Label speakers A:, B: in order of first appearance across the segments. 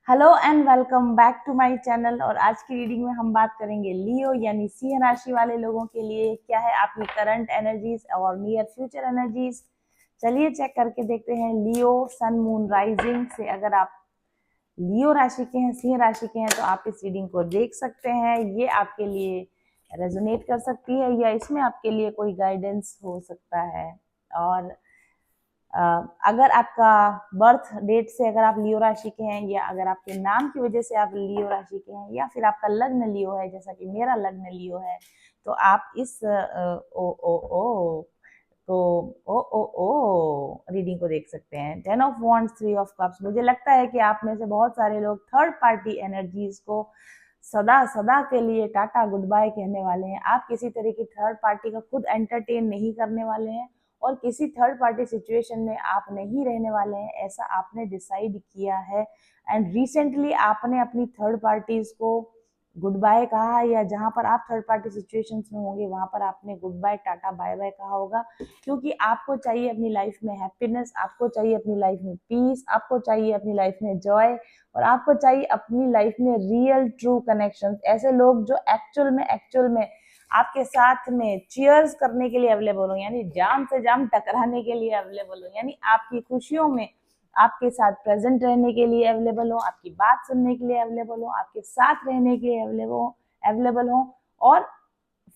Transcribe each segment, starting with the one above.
A: Hello and welcome back to my channel. और आज की रीडिंग में हम बात करेंगे लियो यानी सिंह राशि वाले लोगों के लिए क्या है आपकी करंट एनर्जीज और नियर फ्यूचर एनर्जीज। चलिए चेक करके देखते हैं। लियो सन मून राइजिंग से अगर आप लियो राशि के हैं, सिंह राशि के हैं, तो आप इस रीडिंग को देख सकते हैं। ये आपके लिए रेजोनेट कर सकती है या इसमें आपके लिए कोई गाइडेंस हो सकता है। और अगर आपका बर्थ डेट से अगर आप लियो राशि के हैं या अगर आपके नाम की वजह से आप लियो राशि के हैं या फिर आपका लग्न लियो है, जैसा कि मेरा लग्न लियो है, तो आप इस तो रीडिंग को देख सकते हैं। 10 ऑफ वॉन्ड्स, 3 ऑफ कप्स। मुझे लगता है कि आप में से बहुत सारे लोग थर्ड पार्टी एनर्जीज को सदा सदा के लिए टाटा गुड बाय कहने वाले हैं। आप किसी तरह की थर्ड पार्टी का खुद एंटरटेन नहीं करने वाले हैं और किसी थर्ड पार्टी सिचुएशन में आप नहीं रहने वाले हैं, ऐसा आपने डिसाइड किया है। एंड रिसेंटली आपने अपनी थर्ड पार्टीज को गुड बाय कहा है, या जहां पर आप थर्ड पार्टी सिचुएशंस में होंगे वहां पर आपने good bye tata bye bye कहा होगा, क्योंकि आपको चाहिए अपनी लाइफ में हैप्पीनेस, आपको चाहिए अपनी लाइफ में पीस, आपको चाहिए अपनी लाइफ में जॉय, और आपको चाहिए अपनी लाइफ में रियल ट्रू कनेक्शन। ऐसे लोग जो एक्चुअल में आपके साथ में चीयर्स करने के लिए अवेलेबल हो, यानी जाम से जाम टकराने के लिए अवेलेबल हो, यानी आपकी खुशियों में आपके साथ प्रेजेंट रहने के लिए अवेलेबल हो, आपकी बात सुनने के लिए अवेलेबल हो, आपके साथ रहने के लिए अवेलेबल हो और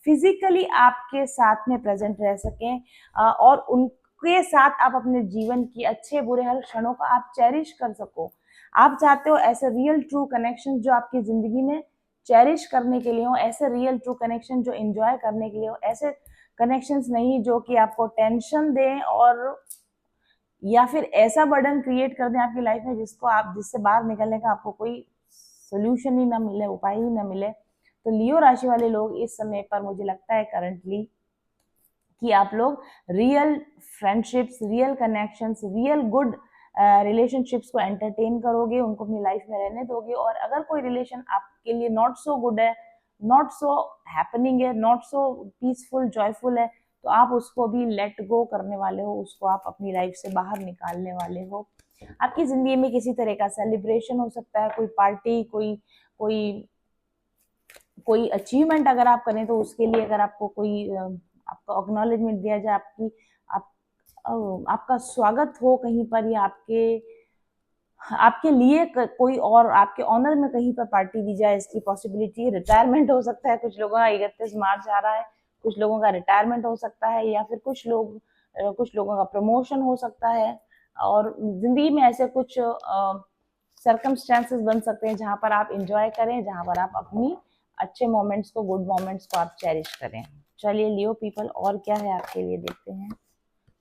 A: फिजिकली आपके साथ में प्रेजेंट रह सकें, और उनके साथ आप अपने जीवन की अच्छे बुरे हर क्षणों का आप चेरिश कर सको। आप चाहते हो ऐसे रियल ट्रू कनेक्शन जो आपकी जिंदगी में चेरिश करने के लिए हो, ऐसे रियल ट्रू कनेक्शन जो एंजॉय करने के लिए हो, ऐसे कनेक्शंस नहीं जो कि आपको टेंशन दें और या फिर ऐसा बर्डन क्रिएट कर दें आपकी लाइफ में जिससे बाहर निकलने का आपको कोई सोल्यूशन ही ना मिले, उपाय ही ना मिले। तो लियो राशि वाले लोग इस समय पर मुझे लगता है करंटली कि आप लोग real friendships, real connections, real good relationships को एंटरटेन करोगे, उनको अपनी लाइफ में रहने दोगे। और अगर कोई रिलेशन आपके लिए नॉट सो गुड है, नॉट सो हैपनिंग है, नॉट सो पीसफुल जॉयफुल है, तो आप उसको भी लेट गो करने वाले हो, उसको आप अपनी लाइफ से बाहर निकालने वाले हो। आपकी जिंदगी में किसी तरह का सेलिब्रेशन हो सकता है, कोई पार्टी, कोई कोई अचीवमेंट अगर आप करें तो उसके लिए अगर आपको कोई आपका एक्नॉलेजमेंट दिया जाए, आप आपका स्वागत हो कहीं पर, या आपके लिए कोई और आपके ऑनर में कहीं पर पार्टी दी जाए, इसकी पॉसिबिलिटी। रिटायरमेंट हो सकता है, कुछ लोगों का 31 मार्च आ रहा है, कुछ लोगों का रिटायरमेंट हो सकता है, या फिर कुछ लोगों का प्रमोशन हो सकता है। और जिंदगी में ऐसे कुछ सर्कमस्टेंसेस बन सकते हैं जहां पर आप इंजॉय करें, जहां पर आप अपनी अच्छे मोमेंट्स को, गुड मोमेंट्स को आप चेरिश करें। चलिए लियो पीपल और क्या है आपके लिए देखते हैं।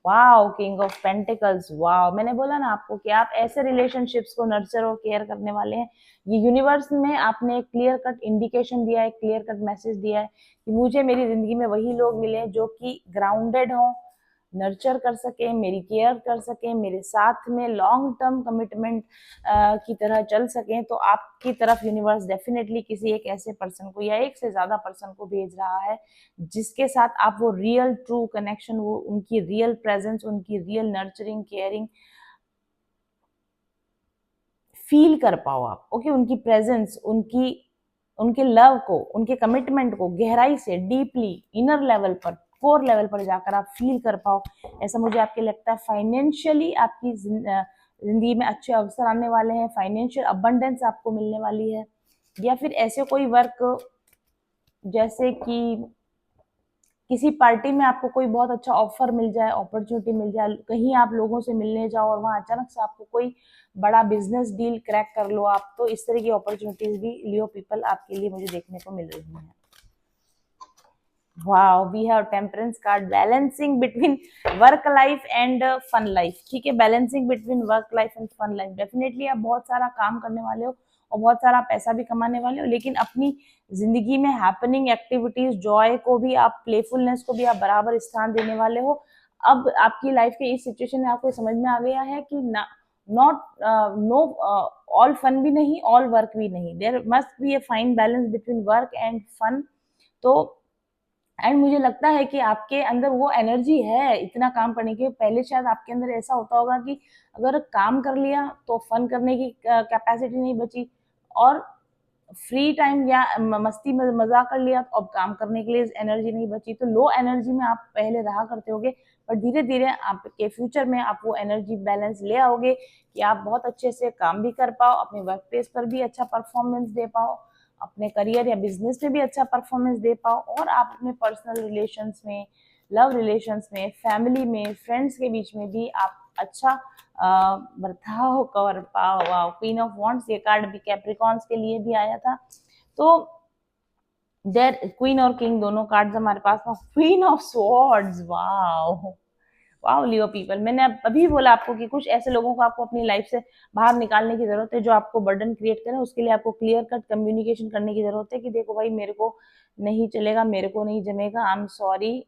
A: Wow, king of pentacles. Wow, मैंने बोला ना आपको कि आप ऐसे रिलेशनशिप्स को नर्चर और केयर करने वाले हैं। ये यूनिवर्स में आपने एक क्लियर कट इंडिकेशन दिया है, क्लियर कट मैसेज दिया है कि मुझे मेरी जिंदगी में वही लोग मिले जो कि ग्राउंडेड हों, नर्चर कर सके, मेरी केयर कर सके, मेरे साथ में लॉन्ग टर्म कमिटमेंट की तरह चल सकें। तो आपकी तरफ यूनिवर्स डेफिनेटली किसी एक ऐसे पर्सन को या एक से ज्यादा पर्सन को भेज रहा है जिसके साथ आप वो रियल ट्रू कनेक्शन, वो उनकी रियल प्रेजेंस, उनकी रियल नर्चरिंग केयरिंग फील कर पाओ आप। ओके, उनकी प्रेजेंस, उनके लव को, उनके कमिटमेंट को गहराई से, डीपली, इनर लेवल पर, कोर लेवल पर जाकर आप फील कर पाओ। ऐसा मुझे आपके लगता है। फाइनेंशियली आपकी जिंदगी में अच्छे अवसर आने वाले हैं, फाइनेंशियल अबंडेंस आपको मिलने वाली है, या फिर ऐसे कोई वर्क जैसे कि किसी पार्टी में आपको कोई बहुत अच्छा ऑफर मिल जाए, अपॉर्चुनिटी मिल जाए, कहीं आप लोगों से मिलने जाओ और वहां अचानक से आपको कोई बड़ा बिजनेस डील क्रैक कर लो आप, तो इस तरह की अपॉर्चुनिटीज भी लियो पीपल आपके लिए मुझे देखने को मिल रही हैं। Wow, we have temperance card. Balancing between work life and fun life. ठीक है, balancing between work life and fun life. Definitely आप बहुत सारा काम करने वाले हो और बहुत सारा पैसा भी कमाने वाले हो, लेकिन अपनी जिंदगी में हैपनिंग एक्टिविटीज, जॉय को भी आप, प्लेफुलनेस को भी आप बराबर स्थान देने वाले हो। अब आपकी लाइफ के इस सिचुएशन में आपको समझ में आ गया है कि नॉट नो ऑल फन भी नहीं, ऑल वर्क भी नहीं, there must be a fine balance between work and fun. तो एंड मुझे लगता है कि आपके अंदर वो एनर्जी है इतना काम करने की। पहले शायद आपके अंदर ऐसा होता होगा कि अगर काम कर लिया तो फन करने की कैपेसिटी नहीं बची, और फ्री टाइम या मस्ती में मजा कर लिया तो अब काम करने के लिए एनर्जी नहीं बची। तो लो एनर्जी में आप पहले रहा करते होगे, पर धीरे धीरे आपके फ्यूचर में आप वो एनर्जी बैलेंस ले आओगे कि आप बहुत अच्छे से काम भी कर पाओ, अपने वर्क प्लेस पर भी अच्छा परफॉर्मेंस दे पाओ, अपने करियर या बिजनेस में भी अच्छा परफॉर्मेंस दे पाओ, और आप अपने पर्सनल रिलेशंस में, लव रिलेशंस में, फैमिली में, फ्रेंड्स के बीच में भी आप अच्छा बर्ताव कर पाओ। वाओ, क्वीन ऑफ वॉन्ड्स ये कार्ड भी कैप्रिकॉन्स के लिए भी आया था। तो देयर क्वीन और किंग दोनों कार्ड्स हमारे पास था। Queen of swords, wow wow Leo people, मैंने अभी बोला आपको कि कुछ ऐसे लोगों को आपको अपनी लाइफ से बाहर निकालने की जरूरत है जो आपको बर्डन क्रिएट करें। उसके लिए आपको क्लियर कट कम्युनिकेशन करने की जरूरत है कि देखो भाई, मेरे को नहीं चलेगा, मेरे को नहीं जमेगा, I am sorry,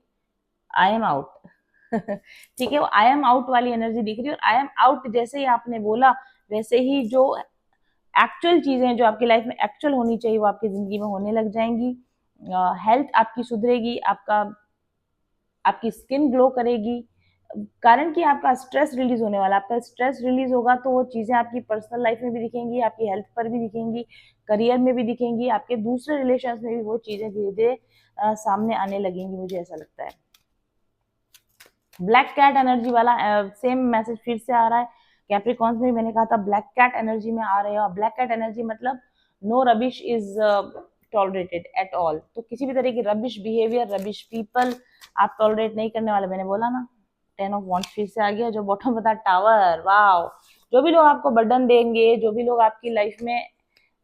A: I am out. ठीक है, वो आई एम आउट वाली एनर्जी दिख रही है, और आई एम आउट जैसे ही आपने बोला वैसे ही जो एक्चुअल चीजें जो आपकी लाइफ में एक्चुअल होनी चाहिए वो आपकी जिंदगी में होने लग जाएंगी। हेल्थ आपकी सुधरेगी, आपकी स्किन ग्लो करेगी, कारण कि आपका स्ट्रेस रिलीज होने वाला। आपका स्ट्रेस रिलीज होगा तो वो चीजें आपकी पर्सनल लाइफ में भी दिखेंगी, आपकी हेल्थ पर भी दिखेंगी, करियर में भी दिखेंगी, आपके दूसरे रिलेशन में भी वो चीजें धीरे धीरे सामने आने लगेंगी, मुझे ऐसा लगता है। ब्लैक कैट एनर्जी वाला सेम मैसेज फिर से आ रहा है। कैप्रिकॉन्स में मैंने कहा था ब्लैक कैट एनर्जी में आ रहे हो। ब्लैक कैट एनर्जी मतलब no rubbish is tolerated at all. तो किसी भी तरह की रबिश बिहेवियर, रबिश पीपल आप टॉलरेट नहीं करने वाले। मैंने बोला ना, 10 ऑफ वॉन्ड्स फिर से आ गया, जो बॉटम बता टावर। वाओ, जो भी लोग आपको बर्डन देंगे, जो भी लोग आपकी लाइफ में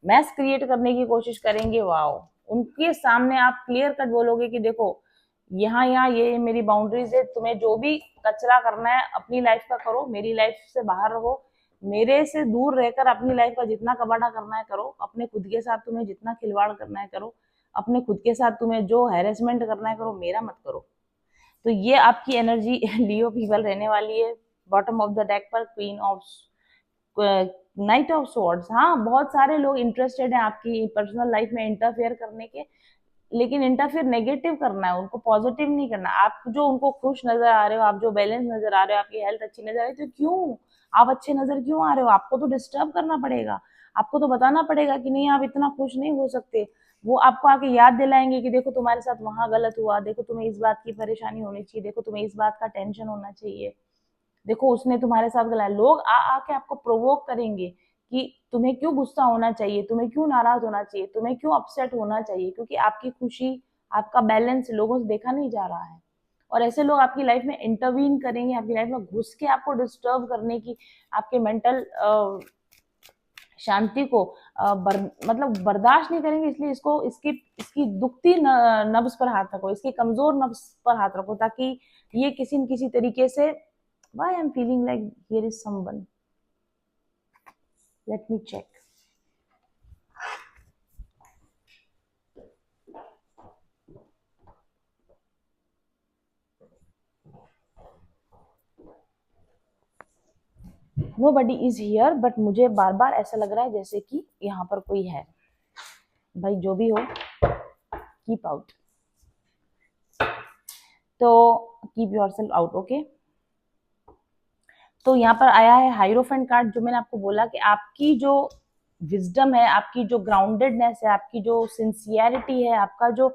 A: मैस क्रिएट करने की कोशिश करेंगे, वाओ, उनके सामने आप क्लियर कट बोलोगे कि देखो, यहाँ यहाँ ये मेरी बाउंड्रीज है, तुम्हें जो भी कचरा करना है अपनी लाइफ का करो, मेरी लाइफ से बाहर रहो, मेरे से दूर रहकर अपनी लाइफ का जितना कबाड़ा करना है करो, अपने खुद के साथ तुम्हें जितना खिलवाड़ करना है करो, अपने खुद के साथ तुम्हें जो हैरेसमेंट करना है करो, मेरा मत करो। तो ये आपकी एनर्जी लियो पीपल रहने वाली है। बॉटम ऑफ द डेक पर queen of night of swords. हाँ, बहुत सारे लोग इंटरेस्टेड हैं आपकी पर्सनल लाइफ में इंटरफेयर करने के, लेकिन इंटरफेयर नेगेटिव करना है, उनको पॉजिटिव नहीं करना। आप जो उनको खुश नजर आ रहे हो, आप जो बैलेंस नजर आ रहे हो, आपकी हेल्थ अच्छी नजर आ रही है, तो क्यों आप अच्छे नजर क्यों आ रहे हो? आपको तो डिस्टर्ब करना पड़ेगा, आपको तो बताना पड़ेगा कि नहीं, आप इतना खुश नहीं हो सकते। वो आपको आके याद दिलाएंगे कि देखो तुम्हारे साथ वहां गलत हुआ, देखो तुम्हें इस बात की परेशानी होनी चाहिए, देखो तुम्हें इस बात का टेंशन होना चाहिए, देखो उसने तुम्हारे साथ गलत। लोग आ आके आपको प्रोवोक करेंगे कि तुम्हें क्यों गुस्सा होना चाहिए, तुम्हें क्यों नाराज होना चाहिए, तुम्हें क्यों अपसेट होना चाहिए, क्योंकि आपकी खुशी, आपका बैलेंस लोगों से देखा नहीं जा रहा है। और ऐसे लोग आपकी लाइफ में इंटरवीन करेंगे, आपकी लाइफ में घुस के आपको डिस्टर्ब करने की, आपके मेंटल शांति को मतलब बर्दाश्त नहीं करेंगे। इसलिए इसको इसकी इसकी दुखती नब्ज पर हाथ रखो, इसकी कमजोर नब्ज पर हाथ रखो, ताकि ये किसी न किसी तरीके से why I'm feeling like here is someone, let me check. Nobody is here, but मुझे बार बार ऐसा लग रहा है जैसे कि यहाँ पर कोई है। भाई जो भी हो, कीप आउट, तो keep your self out, okay. तो यहाँ पर आया है हाइरोफेंट कार्ड। जो मैंने आपको बोला कि आपकी जो विजडम है, आपकी जो ग्राउंडेडनेस है, आपकी जो सिंसियरिटी है, आपका जो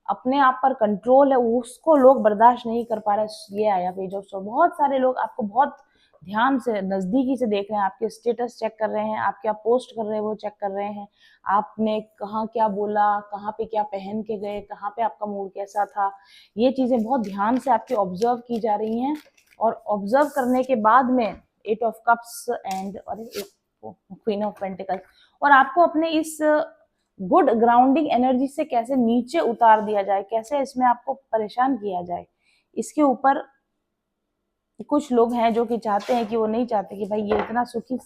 A: अपने आप पर कंट्रोल है, उसको लोग बर्दाश्त नहीं कर पा रहे। ये आया पेज ऑफ स्वॉर्ड। बहुत सारे लोग आपको बहुत ध्यान से, नजदीकी से देख रहे हैं, आपके स्टेटस चेक कर रहे हैं, आप क्या पोस्ट कर रहे हैं वो चेक कर रहे हैं, आपने कहाँ क्या बोला, कहाँ पे क्या पहन के गए, कहाँ पे आपका मूड कैसा था, ये चीजें बहुत ध्यान से आपकी ऑब्जर्व की जा रही हैं। और ऑब्जर्व करने के बाद में 8 of cups and queen of pentacles, और आपको अपने इस गुड ग्राउंडिंग एनर्जी से कैसे नीचे उतार दिया जाए, कैसे इसमें आपको परेशान किया जाए, इसके ऊपर कुछ लोग हैं जो कि चाहते हैं कि वो नहीं चाहते कि भाई ये इतना सुखी,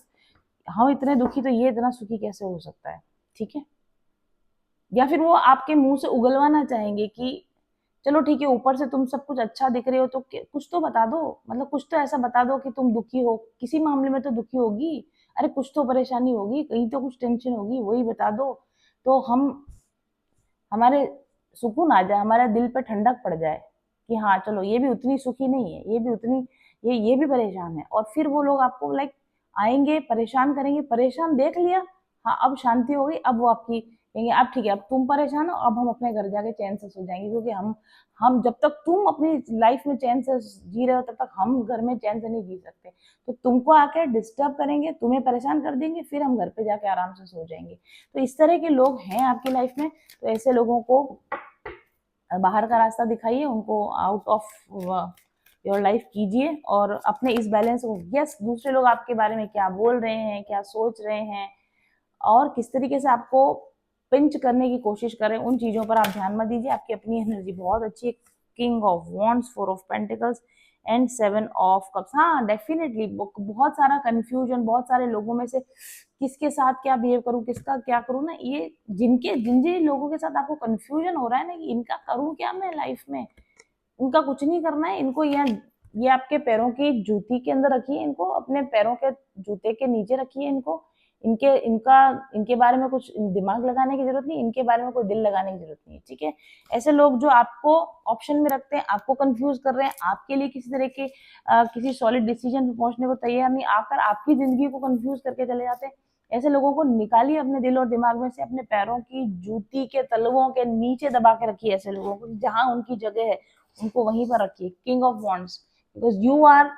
A: हम इतने दुखी, तो ये इतना सुखी कैसे हो सकता है, ठीक है। या फिर वो आपके मुंह से उगलवाना चाहेंगे कि चलो ठीक है, ऊपर से तुम सब कुछ अच्छा दिख रहे हो तो कुछ तो बता दो, मतलब कुछ तो ऐसा बता दो कि तुम दुखी हो, किसी मामले में तो दुखी होगी, अरे कुछ तो परेशानी होगी, कहीं तो कुछ टेंशन होगी, वही बता दो। तो हम हमारे सुकून आ जाए, हमारे दिल पे ठंडक पड़ जाए कि हाँ चलो ये भी उतनी सुखी नहीं है, ये भी उतनी, ये भी परेशान है। और फिर वो लोग आपको लाइक आएंगे, परेशान करेंगे, परेशान देख लिया, हाँ अब शांति हो गई, अब वो आपकी कहेंगे अब ठीक है, अब तुम परेशान हो, अब हम अपने घर जाके चैन से सो जाएंगे, क्योंकि हम जब तक तुम अपनी लाइफ में चैन से जी रहे हो तब तक हम घर में चैन से नहीं जी सकते। तो तुमको आके डिस्टर्ब करेंगे, तुम्हें परेशान कर देंगे, फिर हम घर पे जाके आराम से सो जाएंगे। तो इस तरह के लोग हैं आपकी लाइफ में, तो ऐसे लोगों को बाहर का रास्ता दिखाइए, उनको आउट ऑफ योर लाइफ कीजिए, और अपने इस बैलेंस को, यस दूसरे लोग आपके बारे में क्या बोल रहे हैं, क्या सोच रहे हैं, और किस तरीके से आपको पिंच करने की कोशिश करें, उन चीज़ों पर आप ध्यान मत दीजिए। आपकी अपनी एनर्जी बहुत अच्छी है। King of wands, 4 of pentacles and 7 of cups. हाँ डेफिनेटली बहुत सारा कंफ्यूजन, बहुत सारे लोगों में से किसके साथ क्या बिहेव करूं, किसका क्या करूं ना, ये जिन जिन लोगों के साथ आपको कंफ्यूजन हो रहा है ना कि इनका करूं क्या मैं लाइफ में, उनका कुछ नहीं करना है, इनको ये आपके पैरों की जूती के अंदर रखिए, इनको अपने पैरों के जूते के नीचे रखिए, इनको इनके बारे में कुछ दिमाग लगाने की जरूरत नहीं, इनके बारे में कोई दिल लगाने की जरूरत नहीं है, ठीक है। ऐसे लोग जो आपको ऑप्शन में रखते हैं, आपको कंफ्यूज कर रहे हैं, आपके लिए किसी तरह के किसी सॉलिड डिसीजन पे पहुंचने को तैयार नहीं, आकर आपकी जिंदगी को कंफ्यूज करके चले जाते हैं, ऐसे लोगों को निकालिए अपने दिल और दिमाग में से, अपने पैरों की जूती के तलवों के नीचे दबा के रखिए ऐसे लोगों को, जहां उनकी जगह है उनको वहीं पर रखिए। King of wands, because you are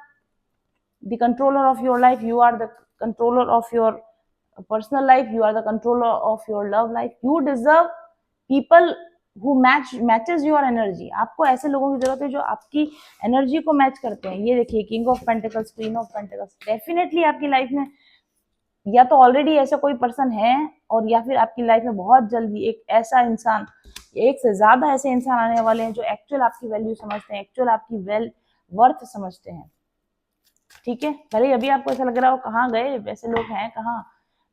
A: the controller of your life, you are the controller of your personal life, you are the controller of your love life, you deserve people who matches your energy। आपको ऐसे लोगों की जरूरत है जो आपकी energy को match करते हैं। ये देखिए king of pentacles, queen of pentacles, definitely आपकी लाइफ में या तो ऑलरेडी ऐसा कोई पर्सन है, और या फिर आपकी लाइफ में बहुत जल्दी एक ऐसा इंसान, एक से ज्यादा ऐसे इंसान आने वाले हैं जो एक्चुअल आपकी वैल्यू समझते हैं, एक्चुअल आपकी वर्थ समझते हैं, ठीक है। भले अभी आपको ऐसा लग रहा हो कहाँ गए वैसे लोग हैं कहाँ,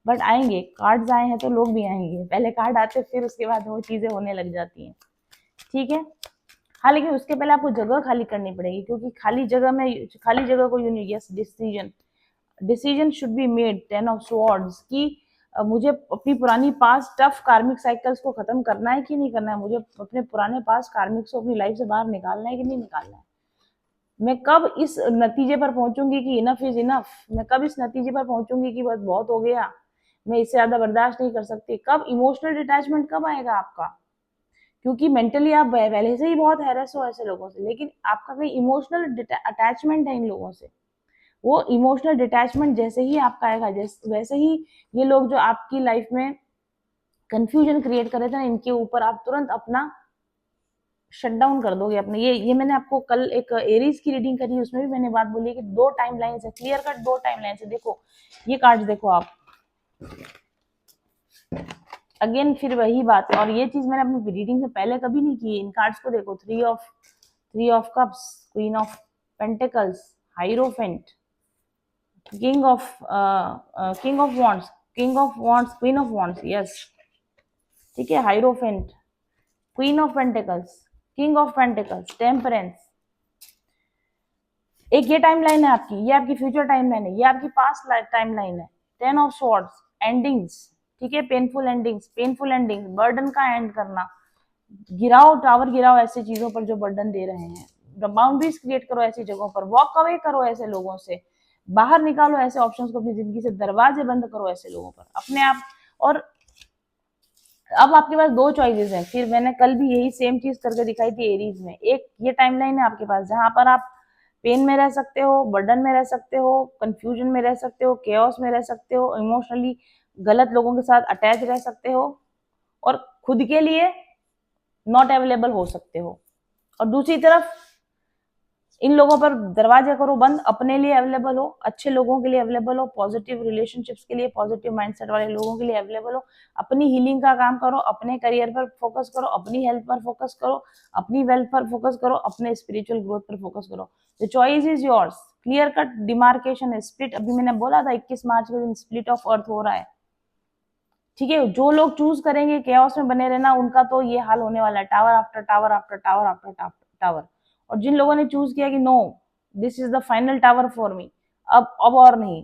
A: बट आएंगे, कार्ड्स आए हैं तो लोग भी आएंगे, पहले कार्ड आते फिर उसके बाद वो चीजें होने लग जाती हैं, ठीक है। हाँ लेकिन उसके पहले आपको जगह खाली करनी पड़ेगी, क्योंकि खाली जगह को yes decision should be made. 10 of swords की मुझे अपनी पुरानी पास टफ कार्मिक साइकिल्स को खत्म करना है कि नहीं करना है, मुझे अपने पुराने पास कार्मिक को अपनी लाइफ से बाहर निकालना है कि नहीं निकालना है, मैं कब इस नतीजे पर पहुंचूंगी कि इनफ इज इनफ, मैं कब इस नतीजे पर पहुंचूंगी कि बस बहुत हो गया, मैं इससे ज्यादा बर्दाश्त नहीं कर सकती, कब इमोशनल डिटैचमेंट कब आएगा आपका, क्योंकि मेंटली आप पहले से ही बहुत हैरेस हो ऐसे लोगों से, लेकिन आपका कोई इमोशनल अटैचमेंट है इन लोगों से, वो इमोशनल डिटैचमेंट जैसे ही आपका आएगा, जैसे वैसे ही ये लोग जो आपकी लाइफ में कंफ्यूजन क्रिएट कर रहे थे ना, इनके ऊपर आप तुरंत अपना शट डाउन कर दोगे अपने। ये मैंने आपको कल एक एरीज की रीडिंग करी, उसमें भी मैंने बात बोली कि 2 टाइम लाइन्स है, क्लियर कट 2 टाइम लाइन्स है। देखो ये कार्ड्स देखो आप, अगेन फिर वही बात है, और ये चीज मैंने अपनी रीडिंग से पहले कभी नहीं की। इन कार्ड्स को देखो, three of cups, queen of pentacles, hierophant, king of wands, queen of wands, yes ठीक है, hierophant, queen of pentacles, king of pentacles, temperance. एक ये टाइमलाइन है आपकी, ये आपकी फ्यूचर टाइमलाइन है, ये आपकी पास्ट टाइमलाइन है। 10 ऑफ स्वॉर्ड्स, एंडिंग्स, ठीक है, पेनफुल एंडिंग्स, बर्डन का एंड करना, गिराओ, टावर गिराओ ऐसी चीजों पर जो बर्डन दे रहे हैं, बाउंड्रीज क्रिएट करो ऐसी जगहों पर, वॉक अवे करो ऐसे लोगों से, बाहर निकालो ऐसे ऑप्शंस को अपनी जिंदगी से, दरवाजे बंद करो ऐसे लोगों पर अपने आप। और अब आपके पास 2 चॉइसेस हैं, फिर मैंने कल भी यही सेम चीज करके दिखाई थी एरीज में। एक ये टाइमलाइन है आपके पास जहां पर आप पेन में रह सकते हो, बर्डन में रह सकते हो, कंफ्यूजन में रह सकते हो, केओस में रह सकते हो, इमोशनली गलत लोगों के साथ अटैच रह सकते हो, और खुद के लिए नॉट अवेलेबल हो सकते हो। और दूसरी तरफ इन लोगों पर दरवाजे करो बंद, अपने लिए अवेलेबल हो, अच्छे लोगों के लिए अवेलेबल हो, पॉजिटिव रिलेशनशिप्स के लिए, पॉजिटिव माइंडसेट वाले लोगों के लिए अवेलेबल हो, अपनी हीलिंग का काम करो, अपने करियर पर फोकस करो, अपनी हेल्थ पर फोकस करो, अपनी वेल्थ पर फोकस करो, अपने स्पिरिचुअल ग्रोथ पर फोकस करो। The choice is yours, clear cut demarcation है, स्प्लिट। अभी मैंने बोला था 21 मार्च के दिन स्प्लिट ऑफ अर्थ हो रहा है, ठीक है। जो लोग चूज करेंगे केओस में बने रहना, उनका तो ये हाल होने वाला है, tower after tower after tower after tower. और जिन लोगों ने चूज किया कि no, this is the final tower for me, अब और नहीं,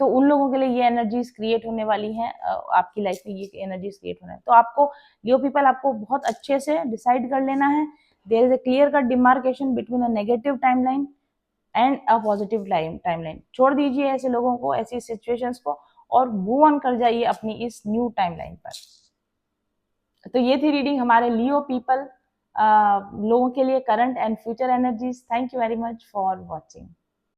A: तो उन लोगों के लिए ये एनर्जीज क्रिएट होने वाली हैं, आपकी लाइफ में ये एनर्जीज क्रिएट होना है। तो आपको लियो पीपल आपको बहुत अच्छे से डिसाइड कर लेना है, there is a clear cut demarcation between a negative timeline and a positive timeline. छोड़ दीजिए ऐसे लोगों को, ऐसी सिचुएशंस को, और मूव ऑन कर जाइए अपनी इस न्यू टाइमलाइन पर। तो ये थी रीडिंग हमारे लियो पीपल लोगों के लिए, current and future energies. Thank you very much for watching.